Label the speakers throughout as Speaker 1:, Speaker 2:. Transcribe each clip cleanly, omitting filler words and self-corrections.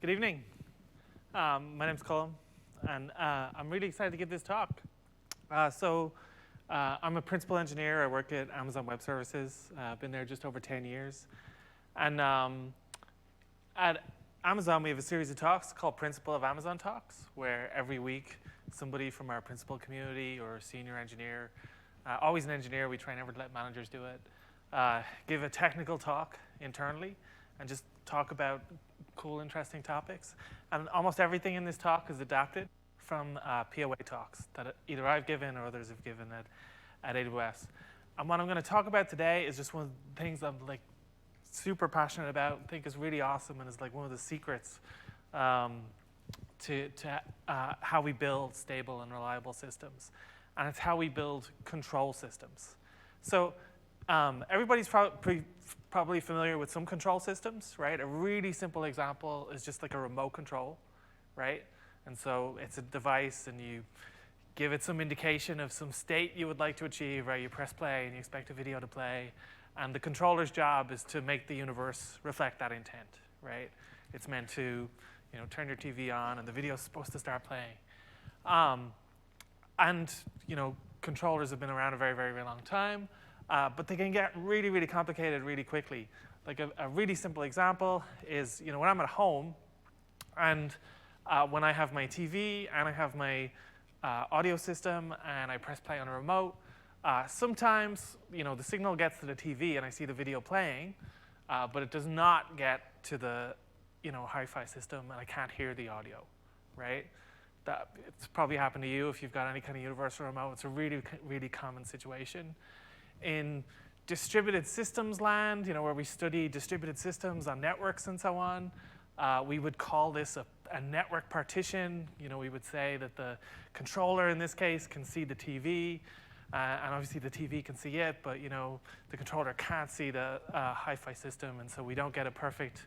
Speaker 1: Good evening. My name's Colin, and I'm really excited to give this talk. I'm a principal engineer. I work at Amazon Web Services. I've been there just over 10 years. And at Amazon, we have a series of talks called Principal of Amazon Talks, where every week somebody from our principal community or senior engineer, always an engineer, we try never to let managers do it, give a technical talk internally and just talk about cool, interesting topics. And almost everything in this talk is adapted from POA talks that either I've given or others have given at AWS. And what I'm going to talk about today is just one of the things I'm like super passionate about, think is really awesome, and is like one of the secrets to how we build stable and reliable systems. And it's how we build control systems. So everybody's probably familiar with some control systems, right? A really simple example is just like a remote control, right? And so it's a device, and you give it some indication of some state you would like to achieve, right? You press play, and you expect a video to play. And the controller's job is to make the universe reflect that intent, right? It's meant to, turn your TV on, and the video's supposed to start playing. Controllers have been around a very, very, very long time. But they can get really, really complicated really quickly. Like a really simple example is, when I'm at home, and when I have my TV and I have my audio system and I press play on a remote, sometimes, the signal gets to the TV and I see the video playing, but it does not get to the, hi-fi system, and I can't hear the audio, right? It's probably happened to you if you've got any kind of universal remote. It's a really, really common situation. In distributed systems land, where we study distributed systems on networks and so on, we would call this a network partition. We would say that the controller in this case can see the TV, and obviously the TV can see it, but the controller can't see the hi-fi system, and so we don't get a perfect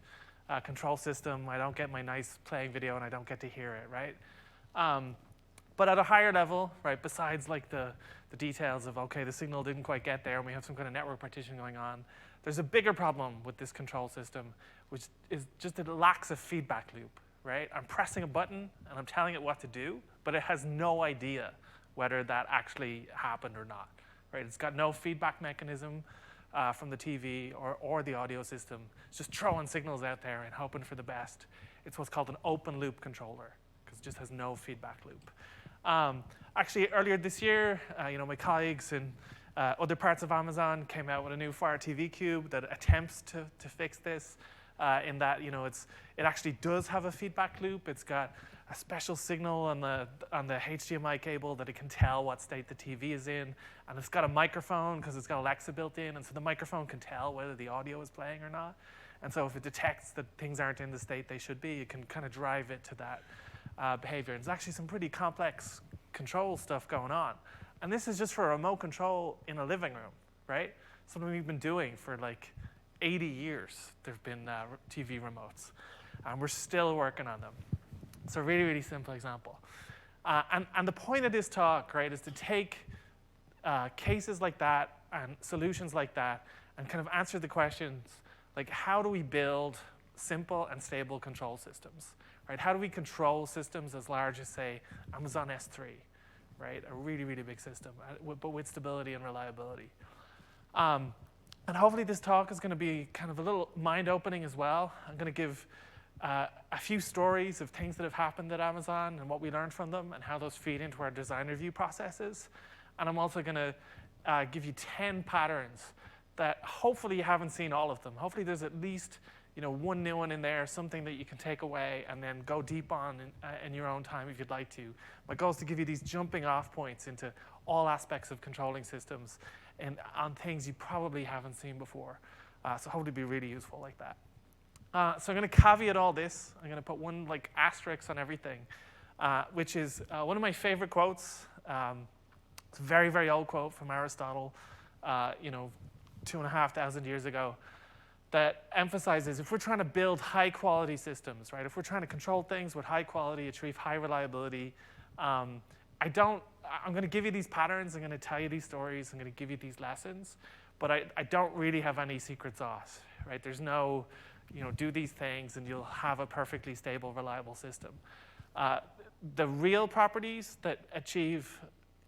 Speaker 1: control system. I don't get my nice playing video, and I don't get to hear it, right? But at a higher level, right, besides like the details of, okay, the signal didn't quite get there and we have some kind of network partition going on, there's a bigger problem with this control system, which is just that it lacks a feedback loop, right? I'm pressing a button and I'm telling it what to do, but it has no idea whether that actually happened or not, right? It's got no feedback mechanism from the TV or the audio system. It's just throwing signals out there and hoping for the best. It's what's called an open loop controller, because it just has no feedback loop. Actually, earlier this year, my colleagues in other parts of Amazon came out with a new Fire TV Cube that attempts to fix this. In that, it actually does have a feedback loop. It's got a special signal on the HDMI cable that it can tell what state the TV is in, and it's got a microphone because it's got Alexa built in, and so the microphone can tell whether the audio is playing or not. And so if it detects that things aren't in the state they should be, it can kind of drive it to that behavior. And there's actually some pretty complex control stuff going on. And this is just for a remote control in a living room, right? Something we've been doing for like 80 years. There have been TV remotes. And we're still working on them. It's a really, really simple example. And the point of this talk, right, is to take cases like that and solutions like that and kind of answer the questions like, how do we build simple and stable control systems? Right? How do we control systems as large as, say, Amazon S3, right? A really, really big system, but with stability and reliability. And hopefully this talk is going to be kind of a little mind-opening as well. I'm going to give a few stories of things that have happened at Amazon and what we learned from them and how those feed into our design review processes. And I'm also going to give you 10 patterns that hopefully you haven't seen all of them. Hopefully there's at least one new one in there, something that you can take away and then go deep on in your own time if you'd like to. My goal is to give you these jumping off points into all aspects of controlling systems and on things you probably haven't seen before. So hopefully it'll be really useful like that. So I'm going to caveat all this. I'm going to put one like asterisk on everything, which is one of my favorite quotes. It's a very, very old quote from Aristotle, 2,500 years ago, that emphasizes if we're trying to build high quality systems, right? If we're trying to control things with high quality, achieve high reliability, I'm going to give you these patterns, I'm going to tell you these stories, I'm going to give you these lessons, but I don't really have any secret sauce, right? There's no do these things, and you'll have a perfectly stable, reliable system. The real properties that achieve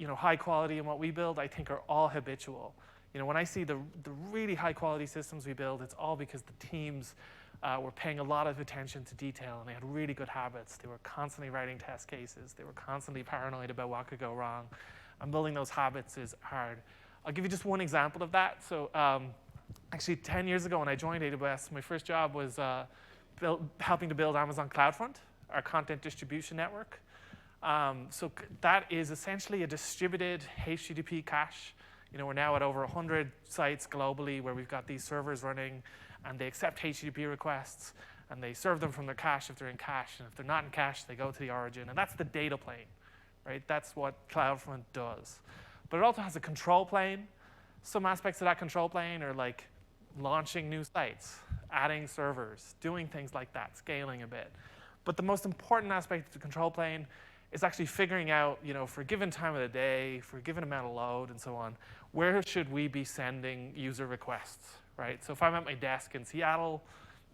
Speaker 1: high quality in what we build, I think, are all habitual. When I see the really high quality systems we build, it's all because the teams were paying a lot of attention to detail, and they had really good habits. They were constantly writing test cases. They were constantly paranoid about what could go wrong. And building those habits is hard. I'll give you just one example of that. So actually, 10 years ago when I joined AWS, my first job was helping to build Amazon CloudFront, our content distribution network. So that is essentially a distributed HTTP cache. We're now at over 100 sites globally where we've got these servers running, and they accept HTTP requests, and they serve them from their cache if they're in cache. And if they're not in cache, they go to the origin. And that's the data plane, right? That's what CloudFront does. But it also has a control plane. Some aspects of that control plane are like launching new sites, adding servers, doing things like that, scaling a bit. But the most important aspect of the control plane is actually figuring out, for a given time of the day, for a given amount of load and so on, where should we be sending user requests, right? So if I'm at my desk in Seattle,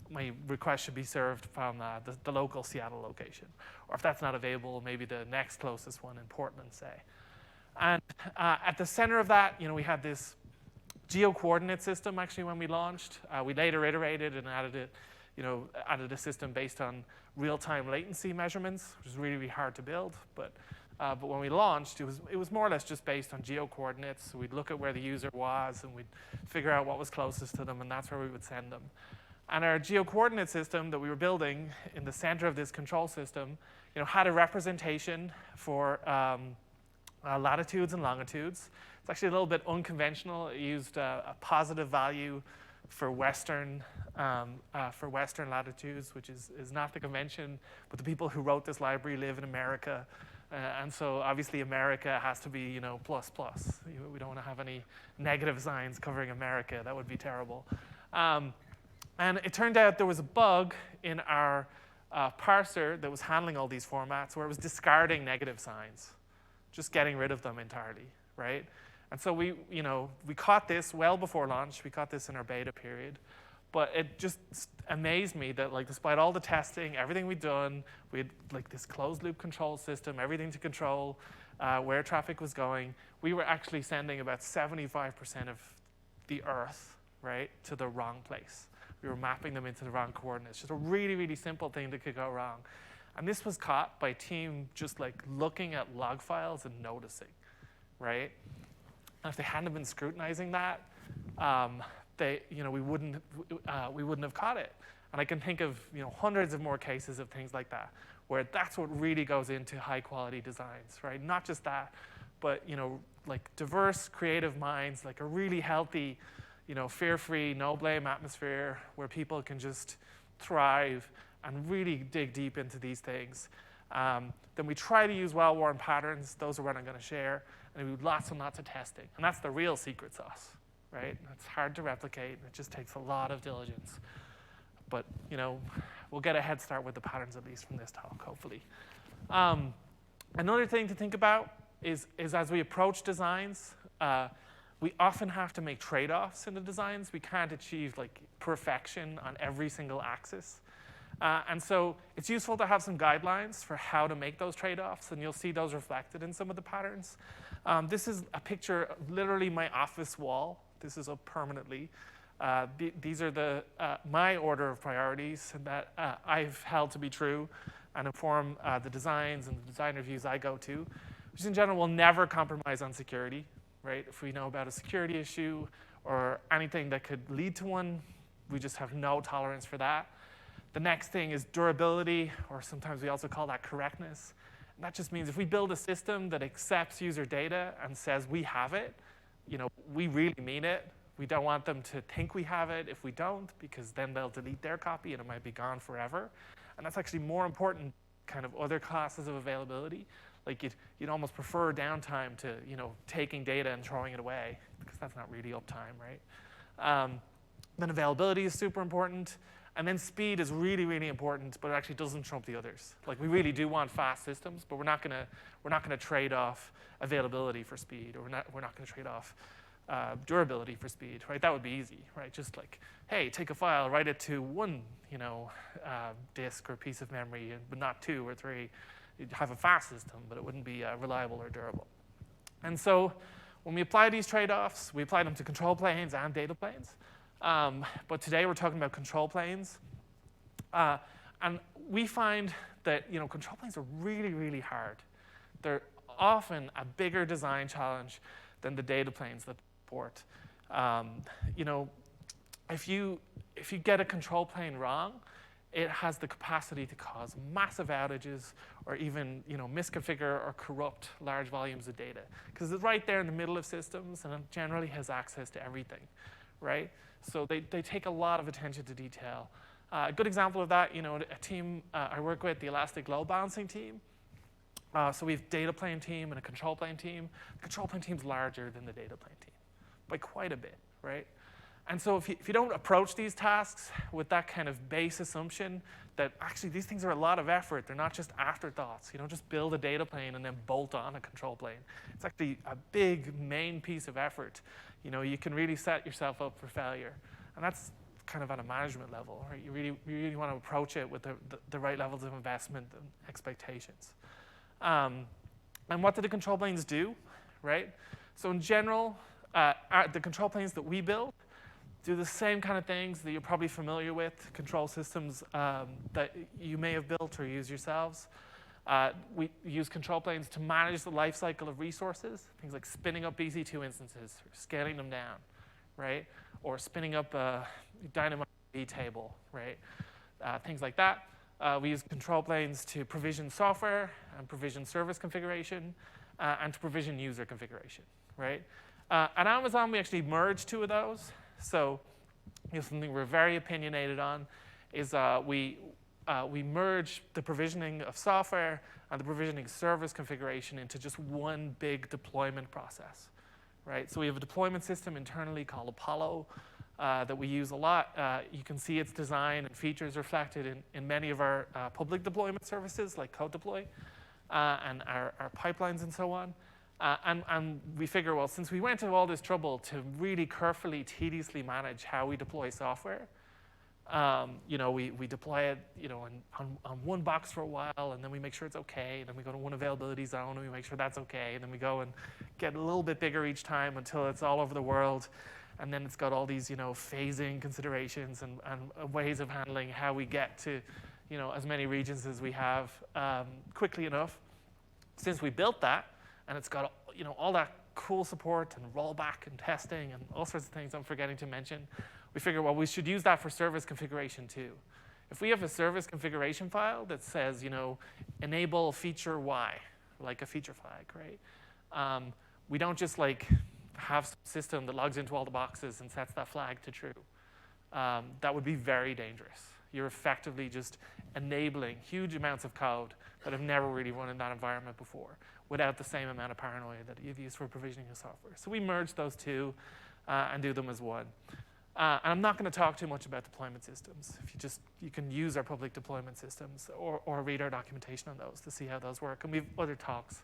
Speaker 1: my request should be served from the local Seattle location. Or if that's not available, maybe the next closest one in Portland, say. And at the center of that, we had this geo-coordinate system, actually, when we launched. We later iterated and added a system based on real-time latency measurements, which is really, really hard to build. But when we launched, it was more or less just based on geo-coordinates. So we'd look at where the user was, and we'd figure out what was closest to them, and that's where we would send them. And our geo-coordinate system that we were building in the center of this control system, had a representation for latitudes and longitudes. It's actually a little bit unconventional. It used a positive value for Western latitudes, which is not the convention. But the people who wrote this library live in America, and so obviously America has to be plus plus. We don't want to have any negative signs covering America. That would be terrible. And it turned out there was a bug in our parser that was handling all these formats where it was discarding negative signs, just getting rid of them entirely, right? And so we caught this well before launch. We caught this in our beta period. But it just amazed me that, despite all the testing, everything we'd done, we had this closed-loop control system, everything to control where traffic was going. We were actually sending about 75% of the Earth, right, to the wrong place. We were mapping them into the wrong coordinates. Just a really, really simple thing that could go wrong. And this was caught by a team just looking at log files and noticing, right? And if they hadn't been scrutinizing that, we wouldn't have caught it. And I can think of hundreds of more cases of things like that, where that's what really goes into high quality designs, right? Not just that, but diverse, creative minds, a really healthy, fear-free, no-blame atmosphere where people can just thrive and really dig deep into these things. Then we try to use well-worn patterns. Those are what I'm going to share. And we do lots and lots of testing. And that's the real secret sauce, right? It's hard to replicate. It just takes a lot of diligence. But, we'll get a head start with the patterns, at least from this talk, hopefully. Another thing to think about is as we approach designs, we often have to make trade-offs in the designs. We can't achieve perfection on every single axis. And so it's useful to have some guidelines for how to make those trade-offs, and you'll see those reflected in some of the patterns. This is a picture of literally my office wall. This is up permanently. These are my order of priorities that I've held to be true and inform the designs and the design reviews I go to, which in general will never compromise on security, right? If we know about a security issue or anything that could lead to one, we just have no tolerance for that. The next thing is durability, or sometimes we also call that correctness. And that just means if we build a system that accepts user data and says we have it, we really mean it. We don't want them to think we have it if we don't, because then they'll delete their copy and it might be gone forever. And that's actually more important kind of other classes of availability. You'd almost prefer downtime to taking data and throwing it away, because that's not really uptime, right? Then availability is super important. And then speed is really, really important, but it actually doesn't trump the others. We really do want fast systems, but we're not gonna trade off availability for speed, or we're not gonna trade off durability for speed, right? That would be easy, right? Just like, hey, take a file, write it to one, disk or piece of memory, but not 2 or 3. You'd have a fast system, but it wouldn't be reliable or durable. And so when we apply these trade-offs, we apply them to control planes and data planes. But today we're talking about control planes. And we find that control planes are really, really hard. They're often a bigger design challenge than the data planes that support. If you get a control plane wrong, it has the capacity to cause massive outages or even misconfigure or corrupt large volumes of data, because it's right there in the middle of systems and it generally has access to everything, right? So they take a lot of attention to detail. A good example of that, a team I work with, the elastic load balancing team. So we have data plane team and a control plane team. The control plane team's larger than the data plane team by quite a bit, right? And so if you don't approach these tasks with that kind of base assumption that actually these things are a lot of effort, they're not just afterthoughts. You don't just build a data plane and then bolt on a control plane. It's actually a big main piece of effort. You can really set yourself up for failure. And that's kind of at a management level, right? You really want to approach it with the right levels of investment and expectations. And what do the control planes do, right? So in general, the control planes that we build do the same kind of things that you're probably familiar with, control systems that you may have built or use yourselves. We use control planes to manage the life cycle of resources, things like spinning up EC2 instances, or scaling them down, right? Or spinning up a dynamite table, right? Things like that. We use control planes to provision software and provision service configuration and to provision user configuration, right? At Amazon, we actually merged 2 of those. So something we're very opinionated on is we merge the provisioning of software and the provisioning service configuration into just one big deployment process, right? So we have a deployment system internally called Apollo that we use a lot. You can see its design and features reflected in many of our public deployment services like Code Deploy and our pipelines and so on. And we figure, well, since we went to all this trouble to really carefully, tediously manage how we deploy software, we deploy it, on one box for a while, and then we make sure it's okay. Then we go to one availability zone, and we make sure that's okay. And then we go and get a little bit bigger each time until it's all over the world. And then it's got all these, phasing considerations and ways of handling how we get to, as many regions as we have quickly enough. Since we built that, and it's got all that cool support and rollback and testing and all sorts of things I'm forgetting to mention, we figure, well, we should use that for service configuration too. If we have a service configuration file that says, enable feature Y, like a feature flag, right? We don't just have some system that logs into all the boxes and sets that flag to true. That would be very dangerous. You're effectively just enabling huge amounts of code that have never really run in that environment before, without the same amount of paranoia that you've used for provisioning your software. So we merge those 2 and do them as one. And I'm not going to talk too much about deployment systems. You can use our public deployment systems or read our documentation on those to see how those work. And we have other talks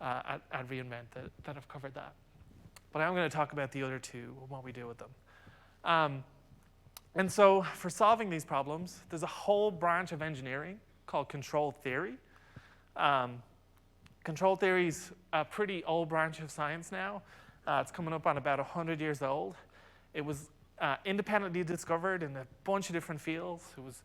Speaker 1: at reInvent that have covered that. But I'm going to talk about the other 2 and what we do with them. And so for solving these problems, there's a whole branch of engineering called control theory. Control theory is a pretty old branch of science now. It's coming up on about 100 years old. It was independently discovered in a bunch of different fields. It was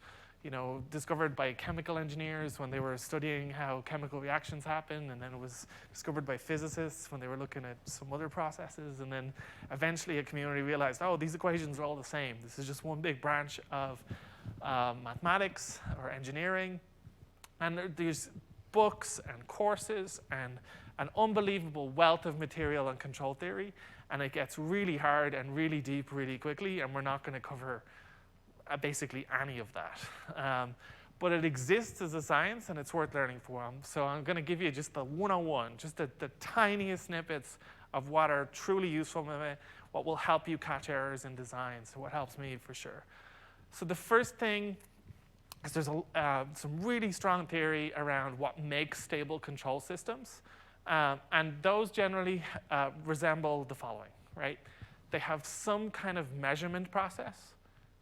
Speaker 1: discovered by chemical engineers when they were studying how chemical reactions happen, and then it was discovered by physicists when they were looking at some other processes, and then eventually a community realized, oh, these equations are all the same. This is just one big branch of mathematics or engineering. And there's books and courses and an unbelievable wealth of material on control theory, and it gets really hard and really deep really quickly, and we're not going to cover basically any of that. But it exists as a science, and it's worth learning from. So I'm going to give you just the 101, just the tiniest snippets of what are truly useful in it, what will help you catch errors in design, so what helps me for sure. So the first thing is there's some really strong theory around what makes stable control systems. And those generally resemble the following, right? They have some kind of measurement process,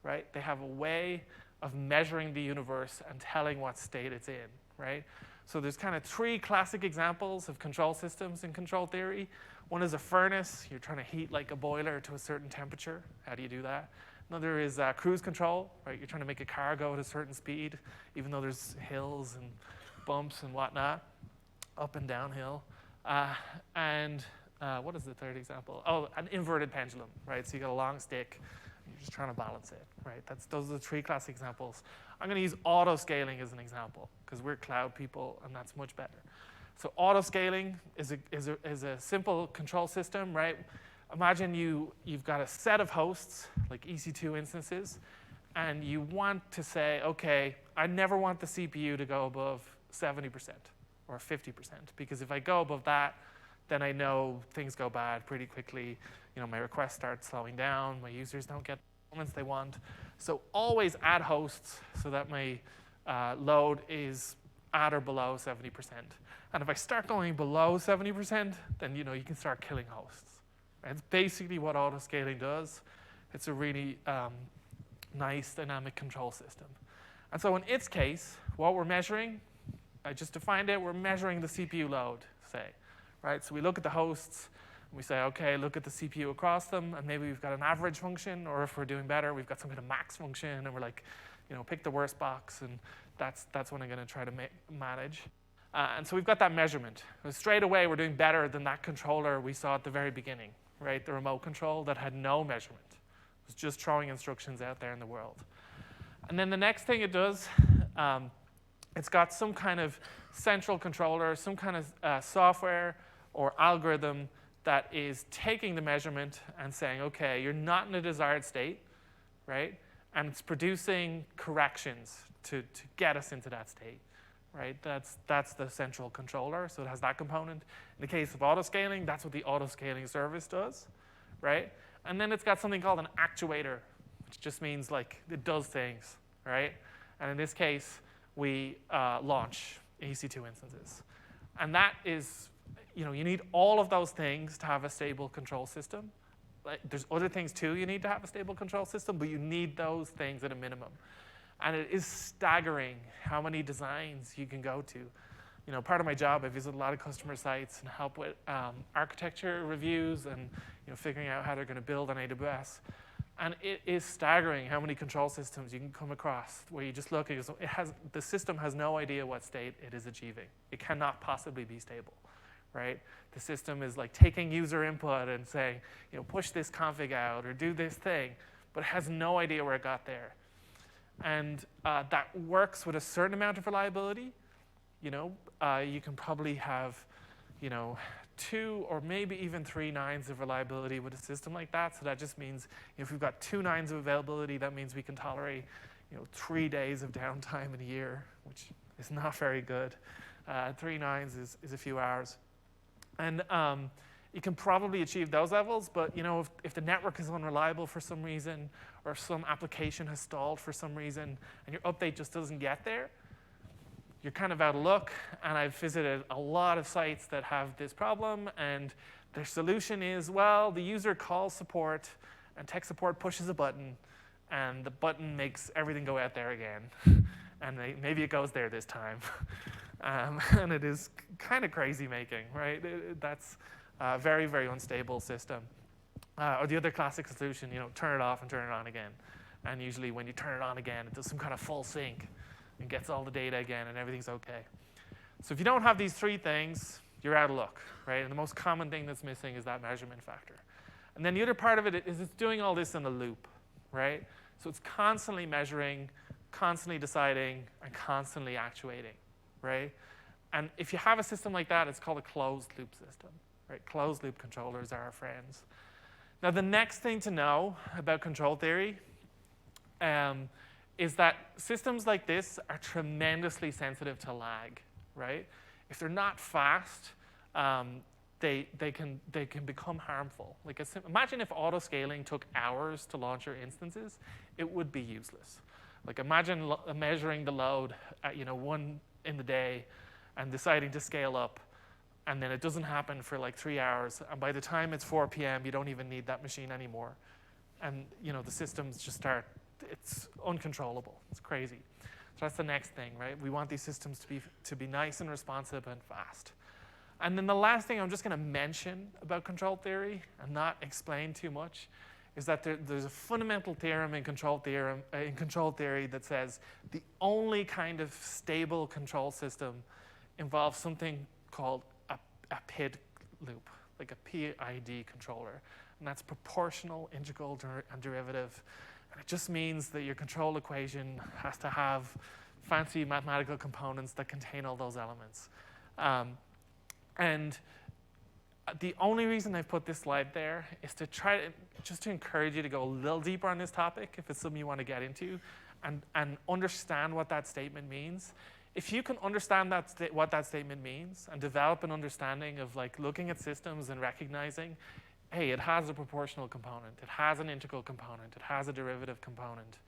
Speaker 1: right? They have a way of measuring the universe and telling what state it's in, right? So there's kind of 3 classic examples of control systems in control theory. One is a furnace. You're trying to heat like a boiler to a certain temperature. How do you do that? Another is cruise control, right? You're trying to make a car go at a certain speed, even though there's hills and bumps and whatnot, up and downhill. And what is the third example? Oh, an inverted pendulum, right? So you got a long stick, and you're just trying to balance it, right? Those are the 3 classic examples. I'm going to use auto-scaling as an example, because we're cloud people, and that's much better. So auto-scaling is a simple control system, right? Imagine you've got a set of hosts, like EC2 instances, and you want to say, OK, I never want the CPU to go above 70% or 50%, because if I go above that, then I know things go bad pretty quickly. My requests start slowing down. My users don't get the performance they want. So always add hosts so that my load is at or below 70%. And if I start going below 70%, then you can start killing hosts. And it's basically what auto-scaling does. It's a really nice dynamic control system. And so in its case, what we're measuring, I just defined it, we're measuring the CPU load, say. Right? So we look at the hosts, and we say, OK, look at the CPU across them, and maybe we've got an average function, or if we're doing better, we've got some kind of max function, and we're like, pick the worst box, and that's what I'm going to try to manage. And so we've got that measurement. And straight away, we're doing better than that controller we saw at the very beginning, right? The remote control that had no measurement. It was just throwing instructions out there in the world. And then the next thing it does, it's got some kind of central controller, some kind of software or algorithm that is taking the measurement and saying, OK, you're not in a desired state, right? And it's producing corrections to get us into that state, right? That's the central controller, so it has that component. In the case of auto-scaling, that's what the auto-scaling service does, right? And then it's got something called an actuator, which just means like it does things, right? And in this case, we launch EC2 instances. And that is, you need all of those things to have a stable control system. There's other things too you need to have a stable control system, but you need those things at a minimum. And it is staggering how many designs you can go to. Part of my job, I visit a lot of customer sites and help with architecture reviews and figuring out how they're going to build on AWS. And it is staggering how many control systems you can come across where you just look at it. The system has no idea what state it is achieving. It cannot possibly be stable, right? The system is like taking user input and saying, push this config out or do this thing, but it has no idea where it got there. And that works with a certain amount of reliability. You can probably have, 2 or maybe even 3 nines of reliability with a system like that. So that just means if we've got 2 nines of availability, that means we can tolerate 3 days of downtime in a year, which is not very good. 3 nines is a few hours. And you can probably achieve those levels, but if the network is unreliable for some reason, or if some application has stalled for some reason, and your update just doesn't get there, you're kind of out of luck. And I've visited a lot of sites that have this problem, and their solution is, well, the user calls support, and tech support pushes a button, and the button makes everything go out there again. And maybe it goes there this time. And it is kind of crazy making, right? That's a very, very unstable system. Or the other classic solution, turn it off and turn it on again. And usually when you turn it on again, it does some kind of full sync and gets all the data again, and everything's OK. So if you don't have these 3 things, you're out of luck, right? And the most common thing that's missing is that measurement factor. And then the other part of it is it's doing all this in a loop, right? So it's constantly measuring, constantly deciding, and constantly actuating, right? And if you have a system like that, it's called a closed loop system, right? Closed loop controllers are our friends. Now, the next thing to know about control theory is that systems like this are tremendously sensitive to lag, right? If they're not fast, they can become harmful. Like imagine if auto-scaling took hours to launch your instances, it would be useless. Like imagine measuring the load at 1 in the day and deciding to scale up, and then it doesn't happen for like 3 hours, and by the time it's 4 p.m., you don't even need that machine anymore. And the systems just start, it's uncontrollable. It's crazy. So that's the next thing, right? We want these systems to be nice and responsive and fast. And then the last thing I'm just going to mention about control theory and not explain too much is that there's a fundamental theorem in control theory that says the only kind of stable control system involves something called a PID loop, like a PID controller. And that's proportional, integral, and derivative. And it just means that your control equation has to have fancy mathematical components that contain all those elements. And the only reason I've put this slide there is to try to encourage you to go a little deeper on this topic if it's something you want to get into and understand what that statement means. If you can understand what that statement means and develop an understanding of like looking at systems and recognizing, hey, it has a proportional component, it has an integral component, it has a derivative component,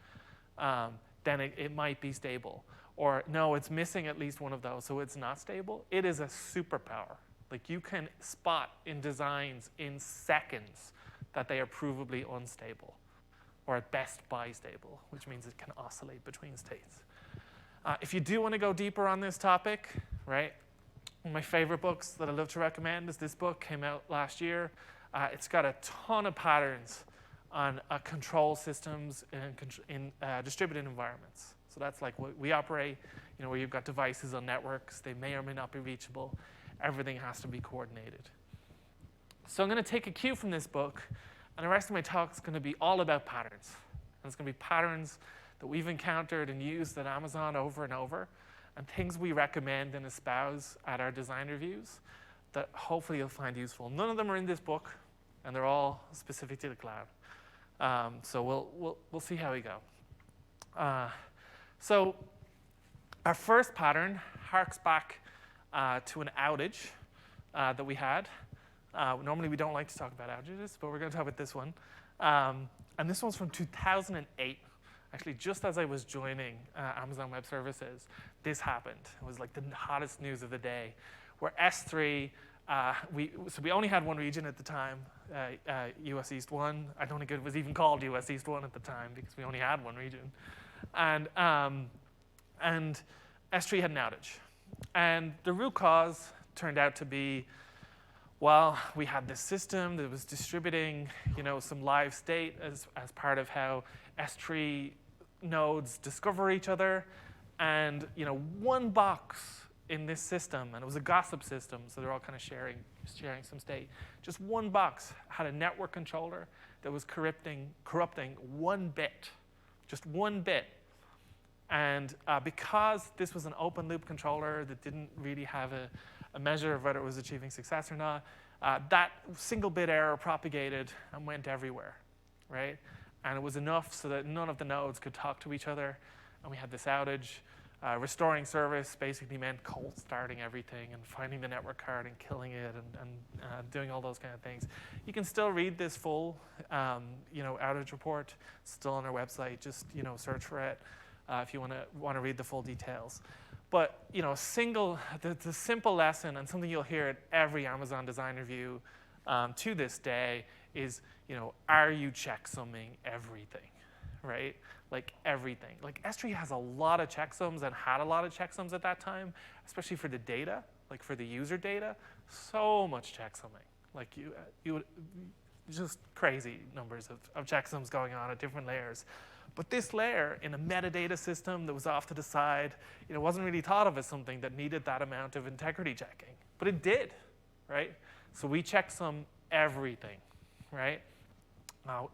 Speaker 1: then it might be stable. Or no, it's missing at least one of those, so it's not stable. It is a superpower. Like you can spot in designs in seconds that they are provably unstable, or at best bistable, which means it can oscillate between states. If you do want to go deeper on this topic, right, one of my favorite books that I love to recommend is this book, came out last year. It's got a ton of patterns on control systems in distributed environments. So that's like what we operate, where you've got devices on networks. They may or may not be reachable. Everything has to be coordinated. So I'm going to take a cue from this book, and the rest of my talk is going to be all about patterns. And it's going to be patterns that we've encountered and used at Amazon over and over, and things we recommend and espouse at our design reviews that hopefully you'll find useful. None of them are in this book, and they're all specific to the cloud. So we'll see how we go. So our first pattern harks back to an outage that we had. Normally we don't like to talk about outages, but we're going to talk about this one. And this one's from 2008. Actually, just as I was joining Amazon Web Services, this happened. It was like the hottest news of the day, where S3, so we only had one region at the time, US East 1. I don't think it was even called US East 1 at the time because we only had one region. And S3 had an outage. And the root cause turned out to be, well, we had this system that was distributing, some live state as part of how S3 nodes discover each other. And, one box in this system, and it was a gossip system, so they're all kind of sharing some state. Just one box had a network controller that was corrupting 1 bit, just 1 bit. And because this was an open loop controller that didn't really have a measure of whether it was achieving success or not, that single bit error propagated and went everywhere, right? And it was enough so that none of the nodes could talk to each other, and we had this outage. Restoring service basically meant cold starting everything and finding the network card and killing it and doing all those kind of things. You can still read this full, outage report. It's still on our website. Just search for it if you want to read the full details. But the simple lesson and something you'll hear at every Amazon design review to this day is are you checksumming everything, right? Like everything. Like S3 has a lot of checksums and had a lot of checksums at that time, especially for the data, like for the user data. So much checksumming. Like you just crazy numbers of checksums going on at different layers. But this layer in a metadata system that was off to the side, wasn't really thought of as something that needed that amount of integrity checking. But it did, right? So we checksum everything, right?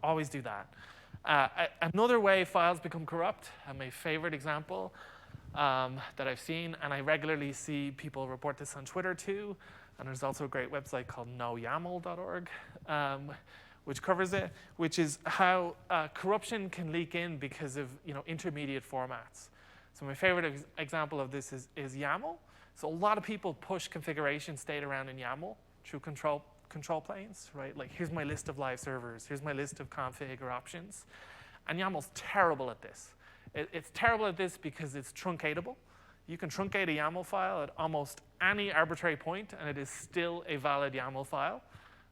Speaker 1: Always do that. Another way files become corrupt, my favorite example that I've seen, and I regularly see people report this on Twitter too, and there's also a great website called noyaml.org, which covers it, which is how corruption can leak in because of intermediate formats. So my favorite example of this is YAML. So a lot of people push configuration state around in YAML through control planes, right? Like here's my list of live servers, here's my list of config or options. And YAML's terrible at this. It's terrible at this because it's truncatable. you can truncate a YAML file at almost any arbitrary point, and it is still a valid YAML file.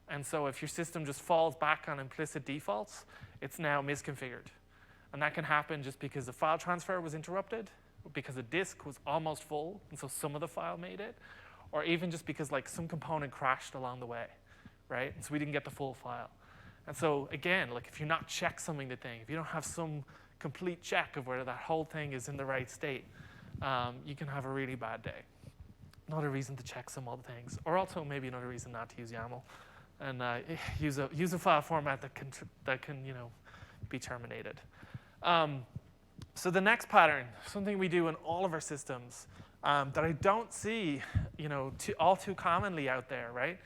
Speaker 1: And so if your system just falls back on implicit defaults, it's now misconfigured. And that can happen just because the file transfer was interrupted, because the disk was almost full, and so some of the file made it, or even just because like some component crashed along the way, right? And so we didn't get the full file. And so again, like if you're not checksuming the thing, if you don't have some complete check of whether that whole thing is in the right state, you can have a really bad day. Not a reason to checksum all the things, or also maybe another reason not to use YAML, and use a file format that can be terminated. So the next pattern, something we do in all of our systems that I don't see all too commonly out there, right,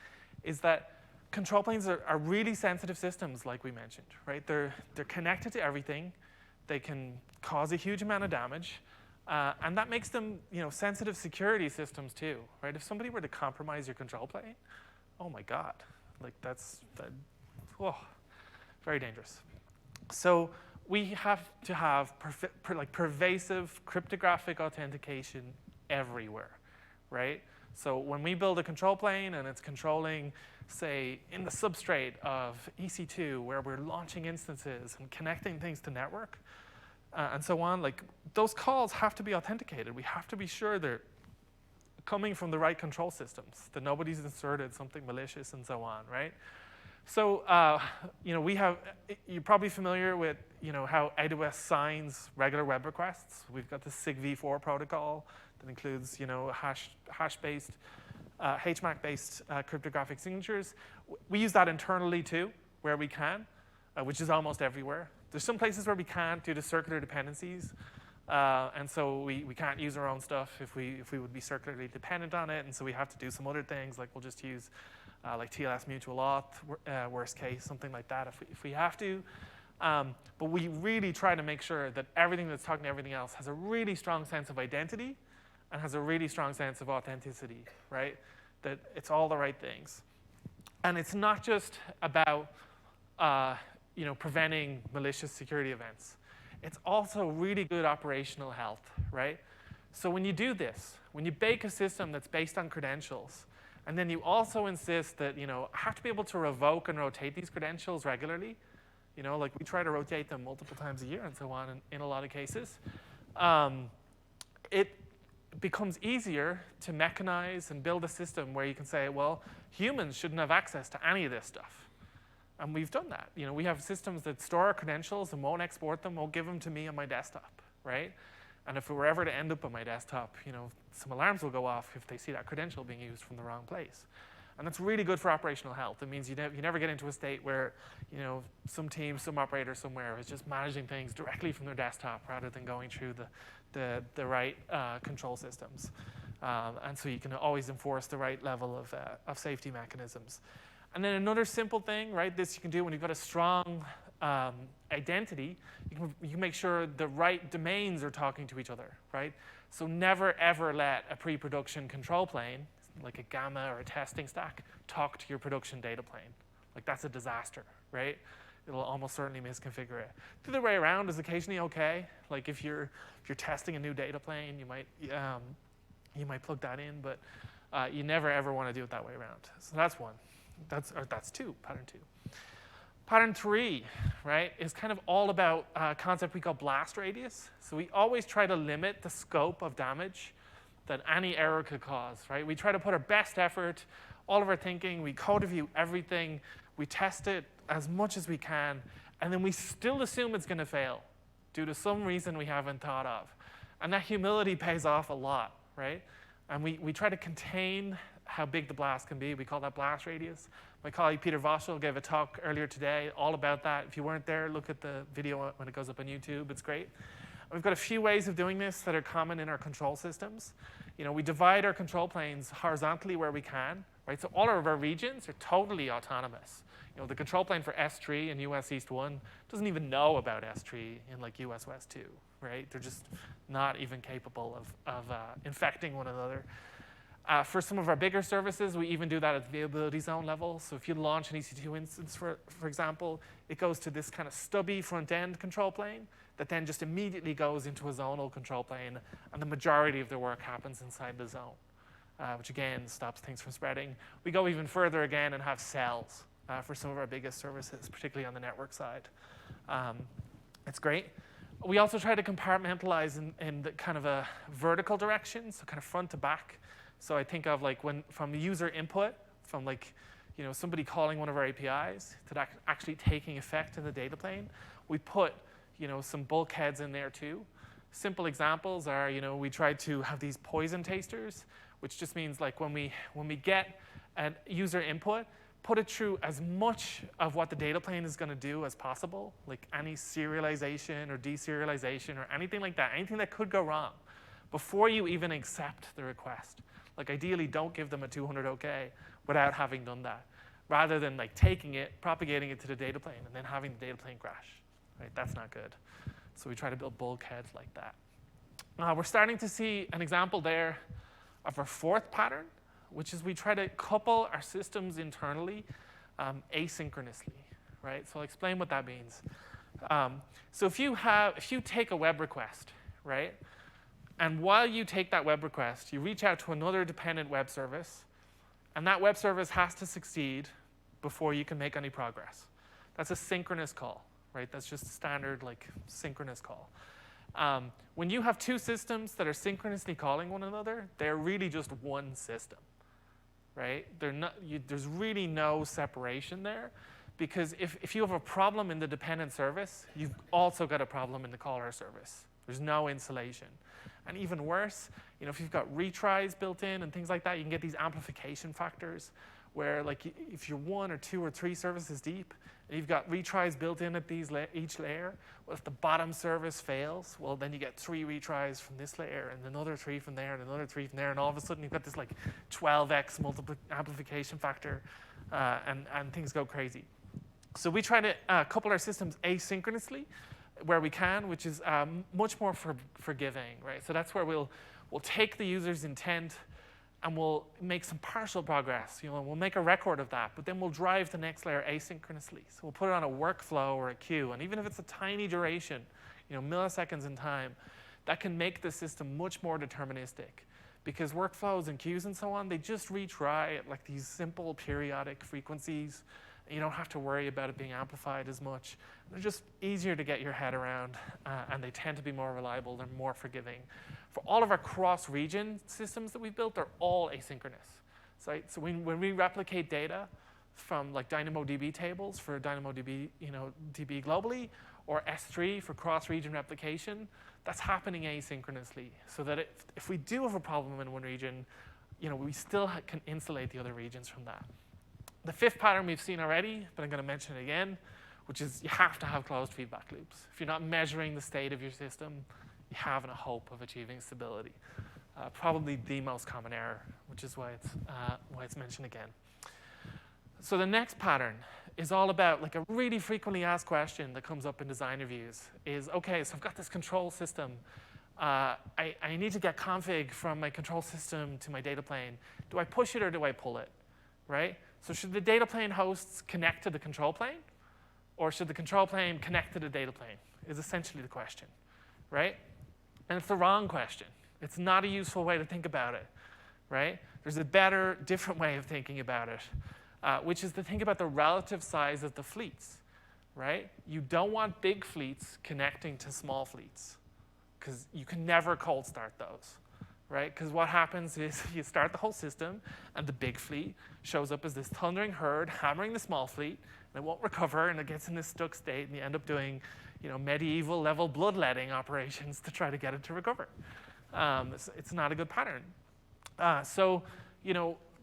Speaker 1: is that control planes are really sensitive systems, like we mentioned, right? They're connected to everything. They can cause a huge amount of damage. And that makes them sensitive security systems too, right? If somebody were to compromise your control plane, oh my God, like whoa, very dangerous. So we have to have pervasive cryptographic authentication everywhere, right? So when we build a control plane and it's controlling, say, in the substrate of EC2, where we're launching instances and connecting things to network, and so on, like those calls have to be authenticated. We have to be sure they're coming from the right control systems, that nobody's inserted something malicious and so on, right? So you're probably familiar with how AWS signs regular web requests. We've got the SIG-v4 protocol that includes hash-based, HMAC-based cryptographic signatures. We use that internally too, where we can, which is almost everywhere. There's some places where we can't due to circular dependencies, and so we can't use our own stuff if we would be circularly dependent on it, and so we have to do some other things, like we'll just use like TLS mutual auth, worst case, something like that if we have to. But we really try to make sure that everything that's talking to everything else has a really strong sense of identity and has a really strong sense of authenticity, right? That it's all the right things. And it's not just about preventing malicious security events. It's also really good operational health, right? So when you do this, when you bake a system that's based on credentials, and then you also insist that have to be able to revoke and rotate these credentials regularly, like we try to rotate them multiple times a year and so on in a lot of cases, it becomes easier to mechanize and build a system where you can say, well, humans shouldn't have access to any of this stuff. And we've done that. We have systems that store our credentials and won't export them, won't give them to me on my desktop, right? And if it were ever to end up on my desktop, some alarms will go off if they see that credential being used from the wrong place. And that's really good for operational health. It means you never get into a state where some team, some operator somewhere is just managing things directly from their desktop rather than going through the right control systems. And so you can always enforce the right level of safety mechanisms. And then another simple thing, right, this you can do when you've got a strong identity, you can make sure the right domains are talking to each other, right? So never, ever let a pre-production control plane, like a Gamma or a testing stack, talk to your production data plane. Like that's a disaster, right? It'll almost certainly misconfigure it. The other way around is occasionally okay. Like if you're testing a new data plane, you might plug that in, but you never, ever want to do it that way around. So that's one. That's pattern two. Pattern three, right, is kind of all about a concept we call blast radius. So we always try to limit the scope of damage that any error could cause, right? We try to put our best effort, all of our thinking, we code review everything, we test it as much as we can, and then we still assume it's going to fail due to some reason we haven't thought of. And that humility pays off a lot, right? And we try to contain how big the blast can be. We call that blast radius. My colleague Peter Voschel gave a talk earlier today all about that. If you weren't there, look at the video when it goes up on YouTube. It's great. And we've got a few ways of doing this that are common in our control systems. We divide our control planes horizontally where we can, right? So all of our regions are totally autonomous. The control plane for S3 and US East 1 doesn't even know about S3 in like US West 2, right? They're just not even capable of infecting one another. For some of our bigger services, we even do that at the availability zone level. So if you launch an EC2 instance, for example, it goes to this kind of stubby front-end control plane that then just immediately goes into a zonal control plane, and the majority of the work happens inside the zone, which again stops things from spreading. We go even further again and have cells for some of our biggest services, particularly on the network side. It's great. We also try to compartmentalize in the kind of a vertical direction, so kind of front to back. So I think of like from the user input, from like somebody calling one of our APIs to that actually taking effect in the data plane, we put some bulkheads in there too. Simple examples are we try to have these poison tasters, which just means like when we get a user input, put it through as much of what the data plane is going to do as possible, like any serialization or deserialization or anything like that, anything that could go wrong, before you even accept the request. Like ideally, don't give them a 200 OK without having done that, rather than like taking it, propagating it to the data plane, and then having the data plane crash. Right? That's not good. So we try to build bulkheads like that. We're starting to see an example there of our fourth pattern, which is we try to couple our systems internally asynchronously. Right? So I'll explain what that means. So if you take a web request, right? And while you take that web request, you reach out to another dependent web service, and that web service has to succeed before you can make any progress. That's a synchronous call, right? That's just a standard like synchronous call. When you have two systems that are synchronously calling one another, they're really just one system, right? There's really no separation there, because if you have a problem in the dependent service, you've also got a problem in the caller service. There's no insulation. And even worse, if you've got retries built in and things like that, you can get these amplification factors where like if you're 1 or 2 or 3 services deep and you've got retries built in at each layer, well, if the bottom service fails, well, then you get 3 retries from this layer and another 3 from there and another 3 from there, and all of a sudden you've got this like 12x amplification factor, and things go crazy. So we try to couple our systems asynchronously where we can, which is much more forgiving, right? So that's where we'll take the user's intent and we'll make some partial progress. We'll make a record of that, but then we'll drive the next layer asynchronously. So we'll put it on a workflow or a queue, and even if it's a tiny duration, milliseconds in time, that can make the system much more deterministic, because workflows and queues and so on, they just retry at like these simple periodic frequencies. You don't have to worry about it being amplified as much. They're just easier to get your head around, and they tend to be more reliable. They're more forgiving. For all of our cross-region systems that we've built, they're all asynchronous. So when we replicate data from like DynamoDB tables for DynamoDB, DB globally, or S3 for cross-region replication, that's happening asynchronously. So that if we do have a problem in one region, we still can insulate the other regions from that. The fifth pattern we've seen already, but I'm going to mention it again, which is you have to have closed feedback loops. If you're not measuring the state of your system, you haven't a hope of achieving stability. Probably the most common error, which is why it's mentioned again. So the next pattern is all about like a really frequently asked question that comes up in design reviews is, okay, so I've got this control system. I need to get config from my control system to my data plane. Do I push it or do I pull it, right? So should the data plane hosts connect to the control plane, or should the control plane connect to the data plane, is essentially the question, right? And it's the wrong question. It's not a useful way to think about it, right? There's a better, different way of thinking about it, which is to think about the relative size of the fleets, right? You don't want big fleets connecting to small fleets, because you can never cold start those. Right? Because what happens is you start the whole system, and the big fleet shows up as this thundering herd hammering the small fleet, and it won't recover, and it gets in this stuck state, and you end up doing, medieval level bloodletting operations to try to get it to recover. It's not a good pattern. So,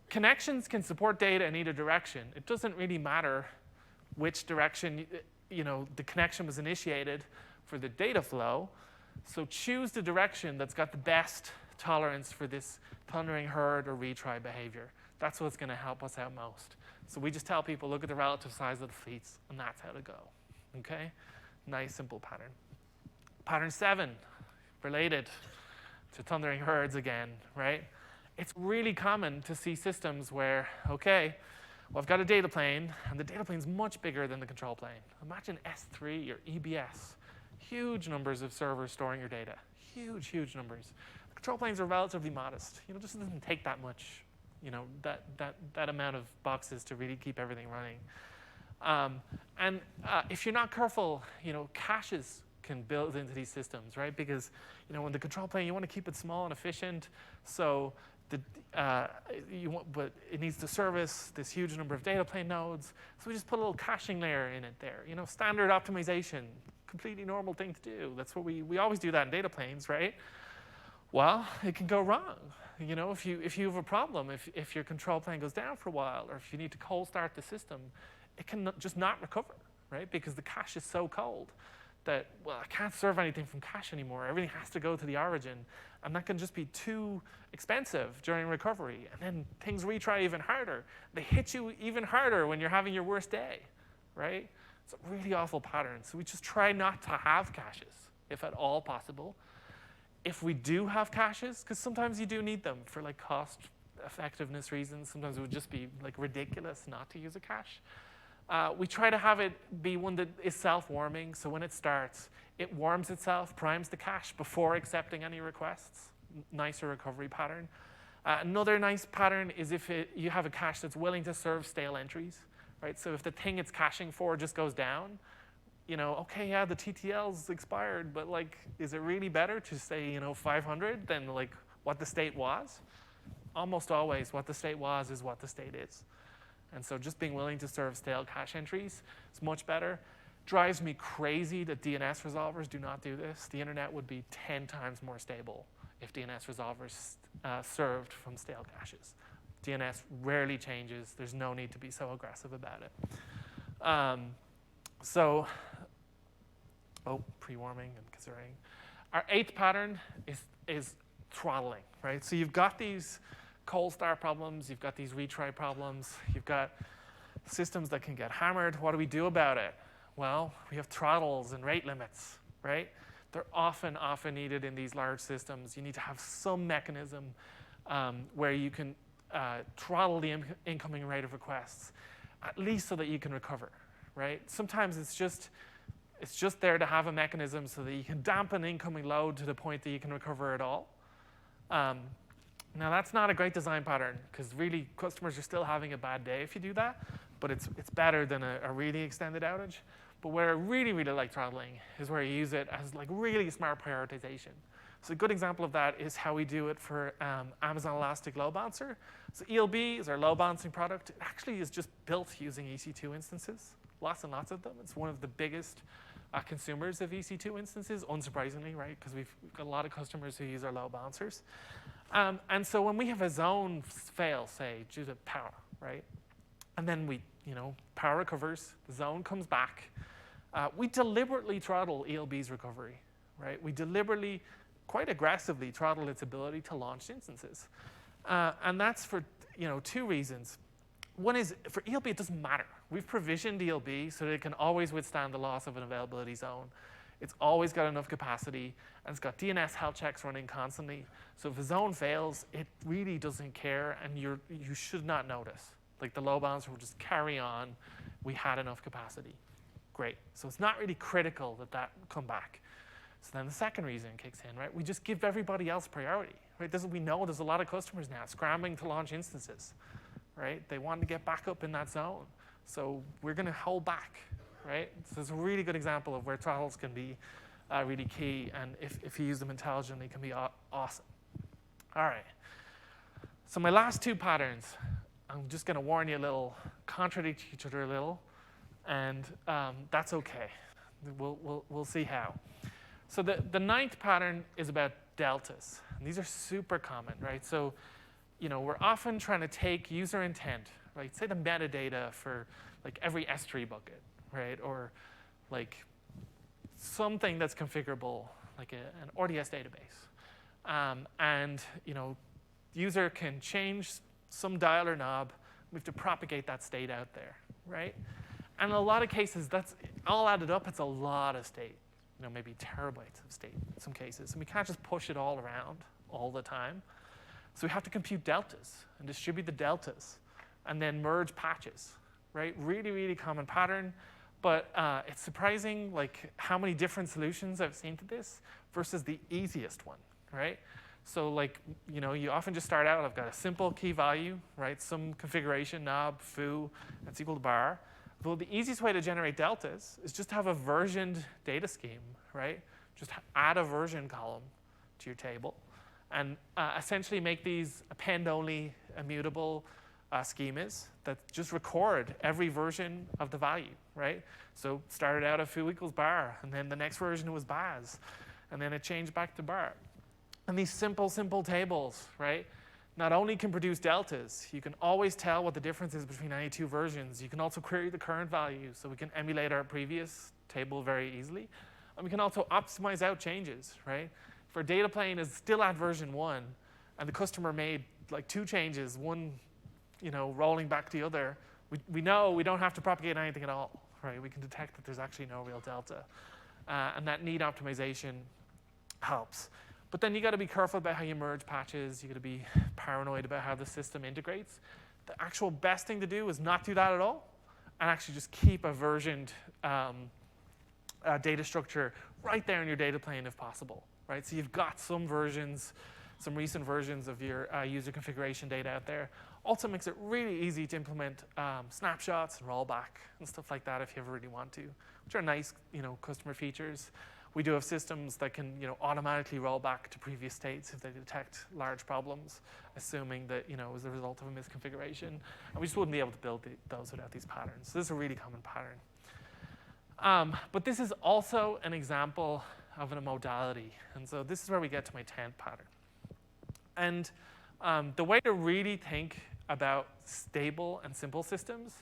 Speaker 1: connections can support data in either direction. It doesn't really matter which direction, the connection was initiated for the data flow. So choose the direction that's got the best tolerance for this thundering herd or retry behavior. That's what's going to help us out most. So we just tell people, look at the relative size of the fleets, and that's how to go. Okay? Nice, simple pattern. Pattern 7, related to thundering herds again, right? it's really common to see systems where, okay, well, I've got a data plane, and the data plane's much bigger than the control plane. Imagine S3 or EBS, huge numbers of servers storing your data, huge, huge numbers. The control planes are relatively modest. It just doesn't take that much, that amount of boxes to really keep everything running. And if you're not careful, caches can build into these systems, right? Because when the control plane, you want to keep it small and efficient, so but it needs to service this huge number of data plane nodes. So we just put a little caching layer in it there. Standard optimization, completely normal thing to do. That's what we always do that in data planes, right? Well, it can go wrong. If you have a problem, if your control plane goes down for a while, or if you need to cold start the system, it can just not recover, right? Because the cache is so cold that, well, I can't serve anything from cache anymore. Everything has to go to the origin. And that can just be too expensive during recovery. And then things retry even harder. They hit you even harder when you're having your worst day, right? It's a really awful pattern. So we just try not to have caches, if at all possible. If we do have caches, because sometimes you do need them for cost effectiveness reasons. Sometimes it would just be ridiculous not to use a cache. We try to have it be one that is self-warming, so when it starts, it warms itself, primes the cache before accepting any requests. Nicer recovery pattern. Another nice pattern is if you have a cache that's willing to serve stale entries, right? So if the thing it's caching for just goes down, okay, yeah, the TTL's expired, but is it really better to say 500 than what the state was? Almost always, what the state was is what the state is. And so just being willing to serve stale cache entries is much better. Drives me crazy that DNS resolvers do not do this. The internet would be 10 times more stable if DNS resolvers served from stale caches. DNS rarely changes. There's no need to be so aggressive about it. Pre-warming and considering. Our 8th pattern is throttling, right? So you've got these cold start problems, you've got these retry problems, you've got systems that can get hammered. What do we do about it? Well, we have throttles and rate limits, right? They're often needed in these large systems. You need to have some mechanism where you can throttle the incoming rate of requests, at least so that you can recover, right? Sometimes it's just there to have a mechanism so that you can dampen incoming load to the point that you can recover at all. Now, that's not a great design pattern, because really customers are still having a bad day if you do that, but it's better than a really extended outage. But where I really, really like throttling is where you use it as really smart prioritization. So a good example of that is how we do it for Amazon Elastic Load Balancer. So ELB is our load balancing product. It actually is just built using EC2 instances, lots and lots of them. It's one of the biggest consumers of EC2 instances, unsurprisingly, right? Because we've got a lot of customers who use our load balancers. And so when we have a zone fail, say, due to power, right? And then power recovers, the zone comes back. We deliberately throttle ELB's recovery, right? We deliberately, quite aggressively, throttle its ability to launch instances. And that's for 2 reasons. One is, for ELB, it doesn't matter. We've provisioned ELB so that it can always withstand the loss of an availability zone. It's always got enough capacity, and it's got DNS health checks running constantly. So if a zone fails, it really doesn't care, and you should not notice. The load balancer will just carry on. We had enough capacity. Great. So it's not really critical that come back. So then the second reason kicks in, right? We just give everybody else priority, right? We know there's a lot of customers now scrambling to launch instances, right? They want to get back up in that zone. So we're going to hold back, right? So it's a really good example of where throttles can be really key, and if you use them intelligently, can be awesome. All right. So my last 2 patterns, I'm just going to warn you a little, contradict each other a little, and that's okay. We'll see how. So the 9th pattern is about deltas. And these are super common, right? So we're often trying to take user intent, right? Say the metadata for every S3 bucket, right? Or something that's configurable, an RDS database. And user can change some dial or knob. We have to propagate that state out there, right? And in a lot of cases, that's all added up. It's a lot of state, maybe terabytes of state in some cases. And we can't just push it all around all the time. So we have to compute deltas and distribute the deltas and then merge patches, right? Really, really common pattern. But it's surprising like how many different solutions I've seen to this versus the easiest one, right? So like, you often just start out, I've got a simple key value, right? Some configuration, knob, foo, that's equal to bar. Well, the easiest way to generate deltas is just have a versioned data scheme, right? Just add a version column to your table and essentially make these append-only immutable schemas that just record every version of the value, right? So started out at foo equals bar, and then the next version was baz, and then it changed back to bar. And these simple tables, right, not only can produce deltas, you can always tell what the difference is between any two versions. You can also query the current value, so we can emulate our previous table very easily. And we can also optimize out changes, right? If our data plane is still at version 1, and the customer made like 2 changes, one rolling back the other, we know we don't have to propagate anything at all, right? We can detect that there's actually no real delta. And that need optimization helps. But then you got to be careful about how you merge patches. You got to be paranoid about how the system integrates. The actual best thing to do is not do that at all, and actually just keep a versioned data structure right there in your data plane if possible, right? So you've got some versions, some recent versions of your user configuration data out there. Also makes it really easy to implement snapshots and rollback and stuff like that if you ever really want to, which are nice, customer features. We do have systems that can, automatically roll back to previous states if they detect large problems, assuming that, it was the result of a misconfiguration. And we just wouldn't be able to build those without these patterns. So this is a really common pattern. But this is also an example of a modality. And so this is where we get to my 10th pattern. And the way to really think about stable and simple systems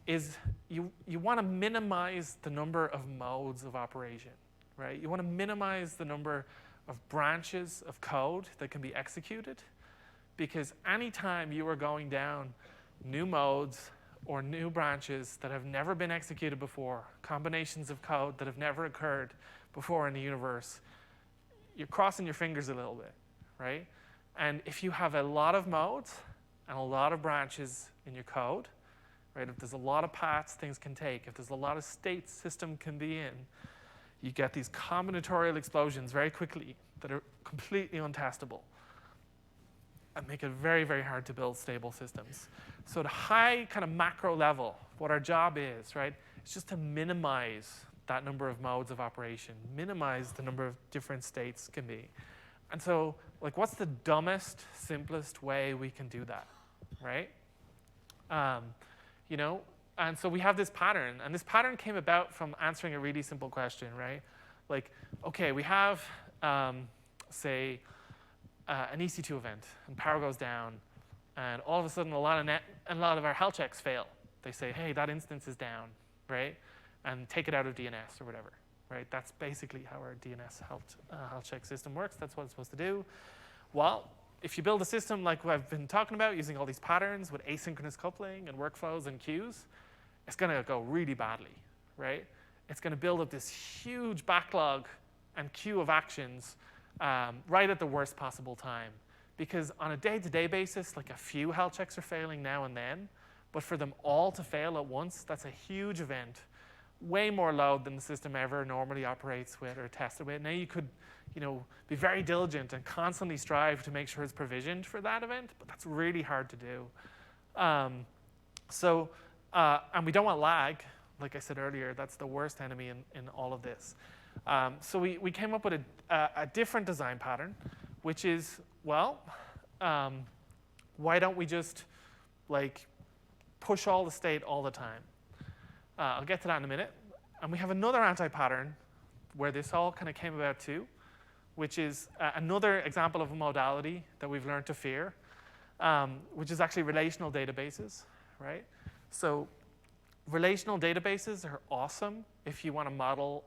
Speaker 1: is you want to minimize the number of modes of operation. Right? You want to minimize the number of branches of code that can be executed, because anytime you are going down new modes or new branches that have never been executed before, combinations of code that have never occurred before in the universe, you're crossing your fingers a little bit, right? And if you have a lot of modes and a lot of branches in your code, right? If there's a lot of paths things can take, if there's a lot of states system can be in, you get these combinatorial explosions very quickly that are completely untestable and make it very, very hard to build stable systems. So at a high kind of macro level, what our job is, right, is just to minimize that number of modes of operation, minimize the number of different states can be. And so, like, what's the dumbest, simplest way we can do that, right? And so we have this pattern, and this pattern came about from answering a really simple question, right? Like, okay, we have, say, an EC2 event, and power goes down, and all of a sudden a lot of our health checks fail. They say, hey, that instance is down, right? And take it out of DNS or whatever, right? That's basically how our DNS health check system works. That's what it's supposed to do. Well, if you build a system like what I've been talking about, using all these patterns with asynchronous coupling and workflows and queues, it's going to go really badly, right? It's going to build up this huge backlog and queue of actions right at the worst possible time. Because on a day-to-day basis, like a few health checks are failing now and then, but for them all to fail at once, that's a huge event. Way more load than the system ever normally operates with or tested with. Now you could, be very diligent and constantly strive to make sure it's provisioned for that event, but that's really hard to do. And we don't want lag. Like I said earlier, that's the worst enemy in all of this. So we came up with a different design pattern, which is, well, why don't we just push all the state all the time? I'll get to that in a minute. And we have another anti-pattern where this all kind of came about too, which is another example of a modality that we've learned to fear, which is actually relational databases, right? So relational databases are awesome if you want to model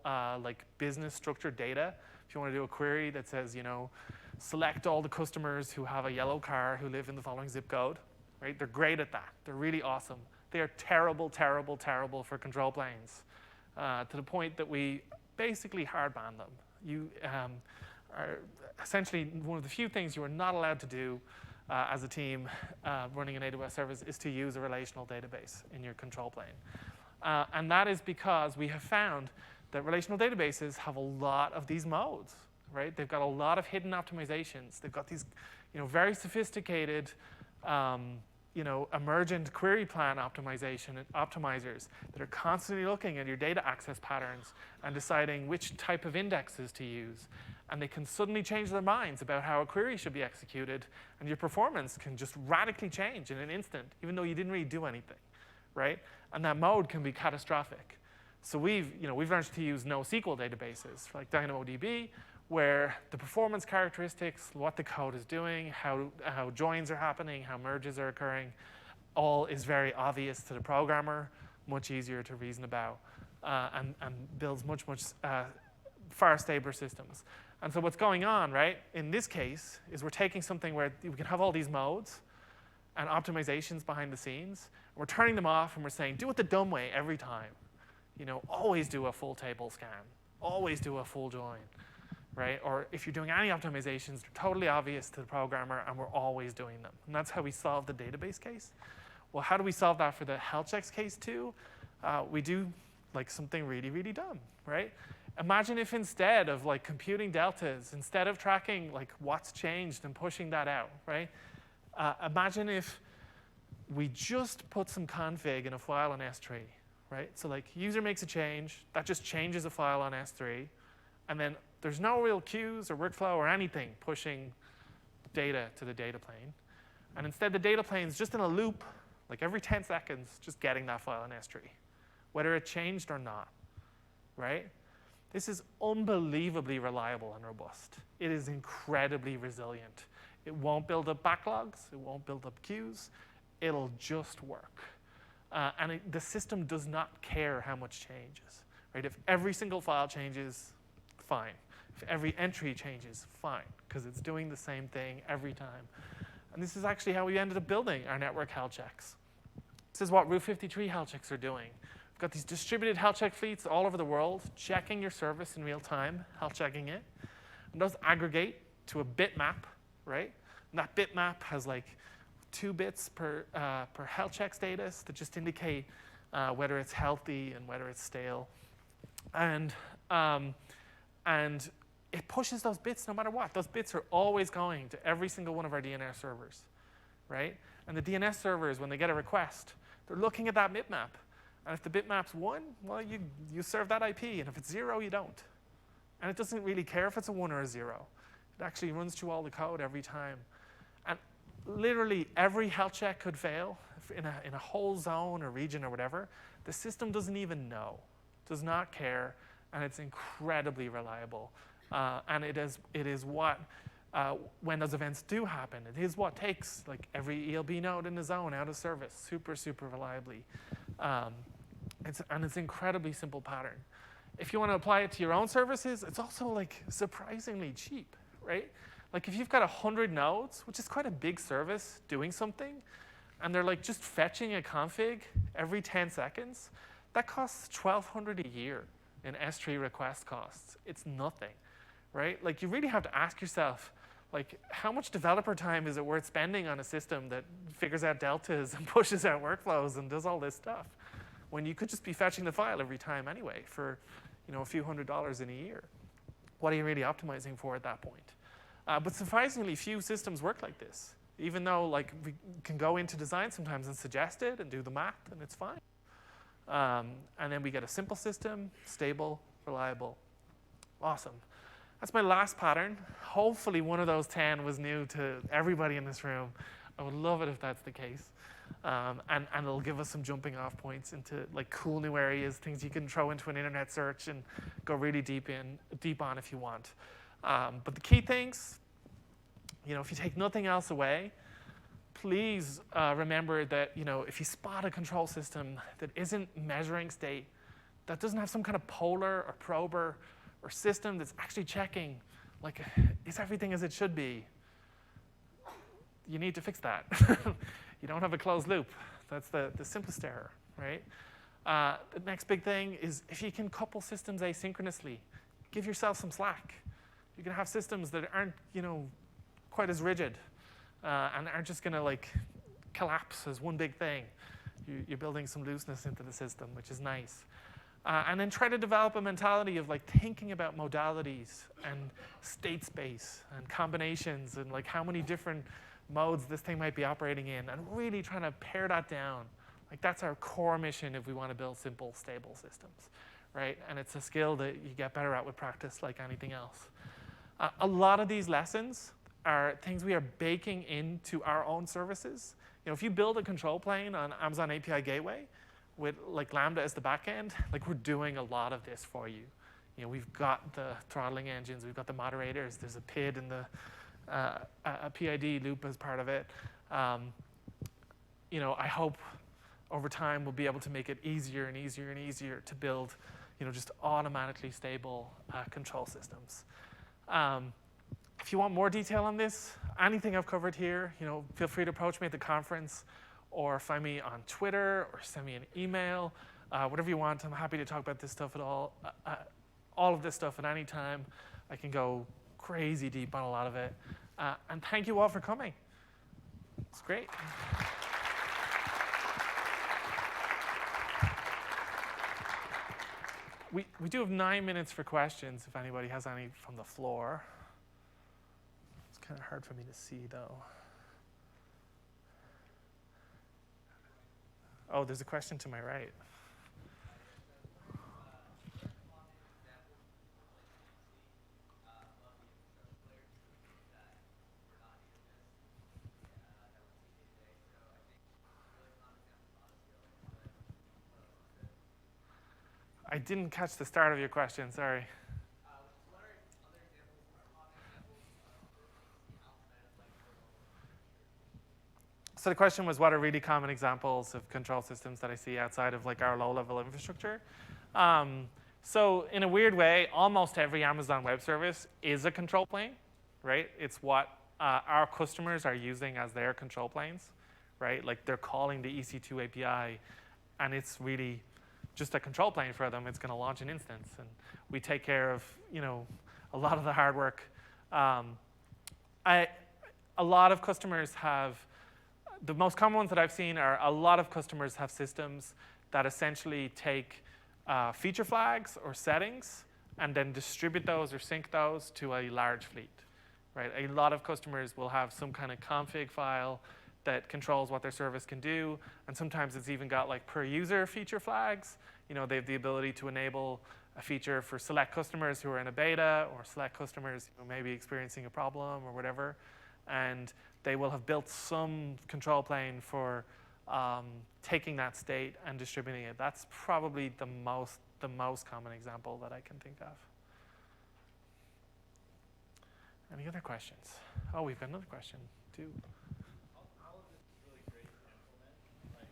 Speaker 1: business structured data. If you want to do a query that says, select all the customers who have a yellow car who live in the following zip code, right? They're great at that. They're really awesome. They are terrible, terrible, terrible for control planes, to the point that we basically hard ban them. You are essentially one of the few things you are not allowed to do as a team running an AWS service is to use a relational database in your control plane. And that is because we have found that relational databases have a lot of these modes, right? They've got a lot of hidden optimizations. They've got these very sophisticated emergent query plan optimizers that are constantly looking at your data access patterns and deciding which type of indexes to use. And they can suddenly change their minds about how a query should be executed, and your performance can just radically change in an instant, even though you didn't really do anything, right? And that mode can be catastrophic. So we've learned to use NoSQL databases like DynamoDB, where the performance characteristics, what the code is doing, how joins are happening, how merges are occurring, all is very obvious to the programmer, much easier to reason about, and builds much far stabler systems. And so what's going on, right, in this case, is we're taking something where we can have all these modes and optimizations behind the scenes. And we're turning them off, and we're saying, do it the dumb way every time. Always do a full table scan. Always do a full join, right? Or if you're doing any optimizations, they're totally obvious to the programmer, and we're always doing them. And that's how we solve the database case. Well, how do we solve that for the health checks case too? We do something really, really dumb, right? Imagine if instead of computing deltas, instead of tracking what's changed and pushing that out, right? Imagine if we just put some config in a file on S3, right? So user makes a change, that just changes a file on S3, and then there's no real queues or workflow or anything pushing data to the data plane. And instead the data plane's just in a loop, every 10 seconds, just getting that file on S3, whether it changed or not, right? This is unbelievably reliable and robust. It is incredibly resilient. It won't build up backlogs. It won't build up queues. It'll just work. And the system does not care how much changes, right? If every single file changes, fine. If every entry changes, fine, because it's doing the same thing every time. And this is actually how we ended up building our network health checks. This is what Route 53 health checks are doing. We've got these distributed health check fleets all over the world, checking your service in real time, health checking it. And those aggregate to a bitmap, right? And that bitmap has 2 bits per health check status that just indicate whether it's healthy and whether it's stale. And it pushes those bits no matter what. Those bits are always going to every single one of our DNS servers, right? And the DNS servers, when they get a request, they're looking at that bitmap. And if the bitmap's 1, well, you serve that IP. And if it's 0, you don't. And it doesn't really care if it's a 1 or a 0. It actually runs through all the code every time. And literally every health check could fail in a whole zone or region or whatever. The system doesn't even know, does not care, and it's incredibly reliable. And it is what, when those events do happen, it is what takes every ELB node in the zone out of service super, super reliably. It's an incredibly simple pattern. If you want to apply it to your own services, it's also surprisingly cheap, right? If you've got 100 nodes, which is quite a big service doing something, and they're just fetching a config every 10 seconds, that costs $1,200 a year in S3 request costs. It's nothing, right? You really have to ask yourself, how much developer time is it worth spending on a system that figures out deltas and pushes out workflows and does all this stuff, when you could just be fetching the file every time anyway for a few $100s in a year? What are you really optimizing for at that point? But surprisingly few systems work like this, even though we can go into design sometimes and suggest it and do the math, and it's fine. And then we get a simple system, stable, reliable. Awesome. That's my last pattern. Hopefully one of those 10 was new to everybody in this room. I would love it if that's the case. And it'll give us some jumping off points into cool new areas, things you can throw into an internet search and go really deep on if you want. But the key things, if you take nothing else away, please remember that if you spot a control system that isn't measuring state, that doesn't have some kind of polar or prober or system that's actually checking, is everything as it should be, you need to fix that. You don't have a closed loop. That's the simplest error, right? The next big thing is if you can couple systems asynchronously, give yourself some slack. You can have systems that aren't, quite as rigid. and aren't just going to like collapse as one big thing. You're building some looseness into the system, which is nice. And then try to develop a mentality of like thinking about modalities and state space and combinations and like how many different modes this thing might be operating in, and really trying to pare that down. Like that's our core mission if we want to build simple, stable systems, right? And it's a skill that you get better at with practice like anything else. A lot of these lessons are things we are baking into our own services. You know, if you build a control plane on Amazon API Gateway with like Lambda as the backend, like we're doing a lot of this for you. You know, we've got the throttling engines, we've got the moderators, there's a PID and a PID loop as part of it. You know, I hope over time we'll be able to make it easier and easier and easier to build, you know, just automatically stable control systems. If you want more detail on this, anything I've covered here, you know, feel free to approach me at the conference or find me on Twitter or send me an email, whatever you want. I'm happy to talk about this stuff at all of this stuff at any time. I can go crazy deep on a lot of it. And thank you all for coming. It's great. We do have 9 minutes for questions if anybody has any from the floor. It's kind of hard for me to see, though. Oh, there's a question to my right. I didn't catch the start of your question, sorry. So the question was, what are really common examples of control systems that I see outside of like our low-level infrastructure? So in a weird way, almost every Amazon Web Service is a control plane, right? It's what our customers are using as their control planes, right? Like they're calling the EC2 API, and it's really just a control plane for them. It's going to launch an instance, and we take care of, you know, a lot of the hard work. A lot of customers have, the most common ones that I've seen are a lot of customers have systems that essentially take feature flags or settings and then distribute those or sync those to a large fleet, right? A lot of customers will have some kind of config file that controls what their service can do, and sometimes it's even got like per user feature flags. You know, they have the ability to enable a feature for select customers who are in a beta or select customers who may be experiencing a problem or whatever, and they will have built some control plane for taking that state and distributing it. That's probably the most common example that I can think of. Any other questions? Oh, we've got another question too.
Speaker 2: All of this is really great to implement. Like,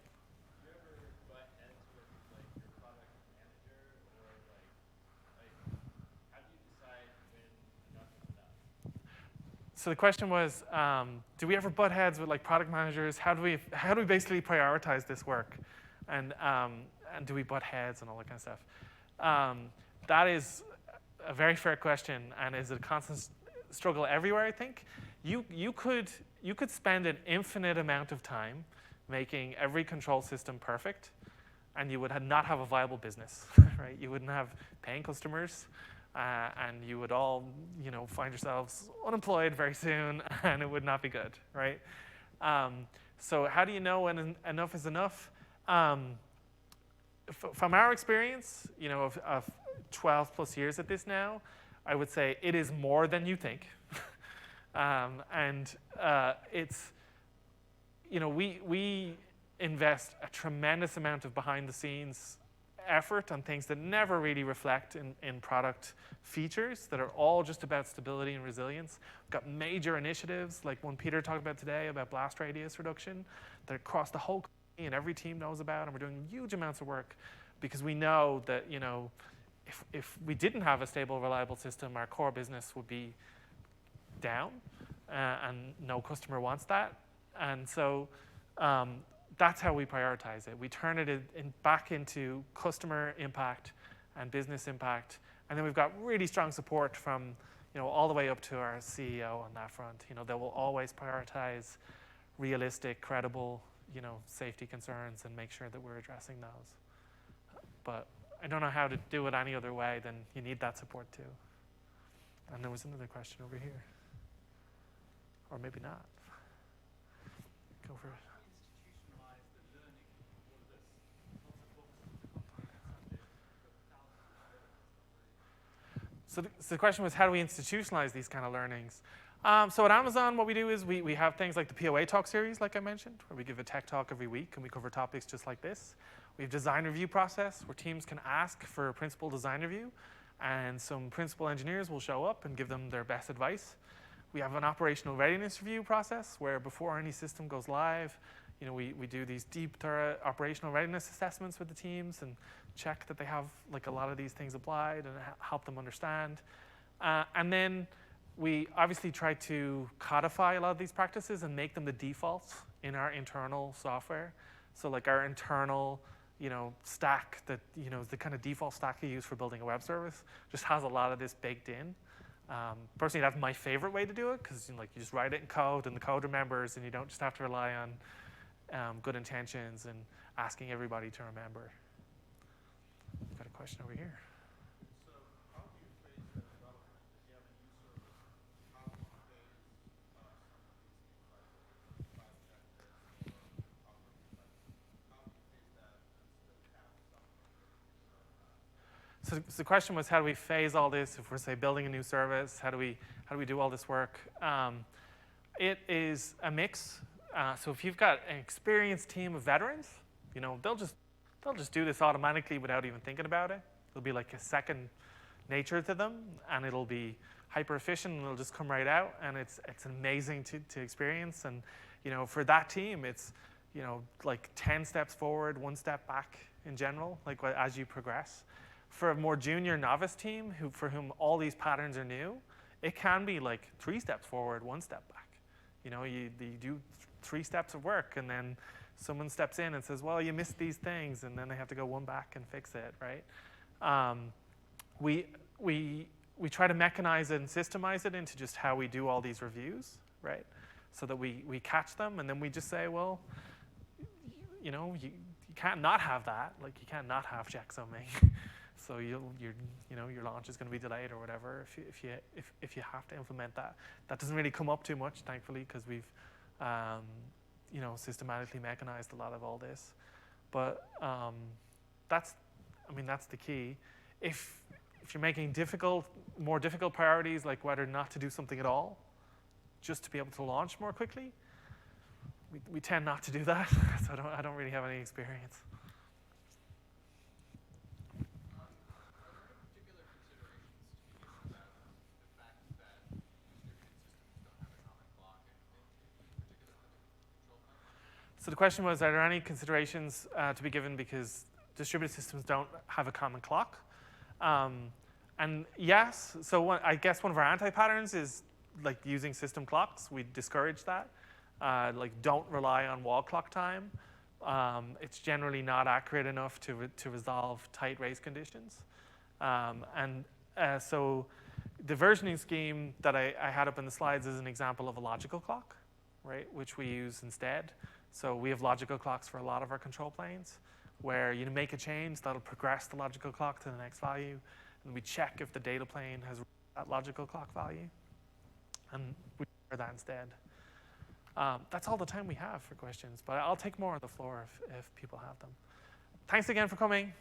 Speaker 2: do you ever butt heads with like your product manager, or like how do you decide when enough is enough?
Speaker 1: So the question was, do we ever butt heads with like product managers? How do we basically prioritize this work, and do we butt heads and all that kind of stuff? That is a very fair question, and is a constant struggle everywhere. I think you could spend an infinite amount of time making every control system perfect, and you would not have a viable business, right? You wouldn't have paying customers. And you would all, you know, find yourselves unemployed very soon, and it would not be good, right? So how do you know when enough is enough? From our experience, you know, of 12 plus years at this now, I would say it is more than you think. It's, you know, we invest a tremendous amount of behind the scenes effort on things that never really reflect in product features that are all just about stability and resilience. We've got major initiatives like one Peter talked about today about blast radius reduction that across the whole company and every team knows about, and we're doing huge amounts of work because we know that, you know, if we didn't have a stable, reliable system, our core business would be down, and no customer wants that. And so that's how we prioritize it. We turn it back into customer impact and business impact. And then we've got really strong support from, all the way up to our CEO on that front. They will always prioritize realistic, credible, safety concerns and make sure that we're addressing those. But I don't know how to do it any other way than you need that support too. And there was another question over here. Or maybe not. Go for it.
Speaker 2: Institutionalize the learning of all of this. Lots of books, subjects,
Speaker 1: So the question was, how do we institutionalize these kind of learnings? So at Amazon, what we do is we have things like the POA Talk series, like I mentioned, where we give a tech talk every week, and we cover topics just like this. We have design review process, where teams can ask for a principal design review, and some principal engineers will show up and give them their best advice. We have an operational readiness review process, where before any system goes live, we do these deep, thorough operational readiness assessments with the teams and check that they have like a lot of these things applied and help them understand. And then we obviously try to codify a lot of these practices and make them the defaults in our internal software. So like our internal, stack that, is the kind of default stack you use for building a web service just has a lot of this baked in. Personally, that's my favorite way to do it because you just write it in code and the code remembers and you don't just have to rely on good intentions and asking everybody to remember. I've got a question over here.
Speaker 2: So how do you phase the development? If you have a new service, how do you phase some of these things like file checkers or how do you phase that and still have something that you can start fast?
Speaker 1: So the question was, how do we phase all this? If we're, say, building a new service, how do we do all this work? It is a mix. So if you've got an experienced team of veterans, they'll just do this automatically without even thinking about it. It'll be like a second nature to them, and it'll be hyper efficient, and it'll just come right out, and it's amazing to experience. And for that team, it's like 10 steps forward, 1 step back in general, like as you progress. For a more junior novice team for whom all these patterns are new, it can be like 3 steps forward, 1 step back. You do 3 steps of work, and then someone steps in and says, well, you missed these things, and then they have to go 1 back and fix it, right? We try to mechanize it and systemize it into just how we do all these reviews, right? So that we catch them, and then we just say, well, you can't not have that. Like, you can't not have checksuming. So your launch is going to be delayed or whatever if you have to implement that. That doesn't really come up too much, thankfully, because we've systematically mechanized a lot of all this. But that's the key. If you're making more difficult priorities, like whether not to do something at all, just to be able to launch more quickly, we tend not to do that. So I don't really have any experience. So the question was, are there any considerations to be given because distributed systems don't have a common clock? And yes, so I guess one of our anti-patterns is like using system clocks. We discourage that. Like, don't rely on wall clock time. It's generally not accurate enough to resolve tight race conditions. So the versioning scheme that I had up in the slides is an example of a logical clock, right, which we use instead. So we have logical clocks for a lot of our control planes, where you make a change, that'll progress the logical clock to the next value, and we check if the data plane has that logical clock value, and we do that instead. That's all the time we have for questions, but I'll take more on the floor if people have them. Thanks again for coming.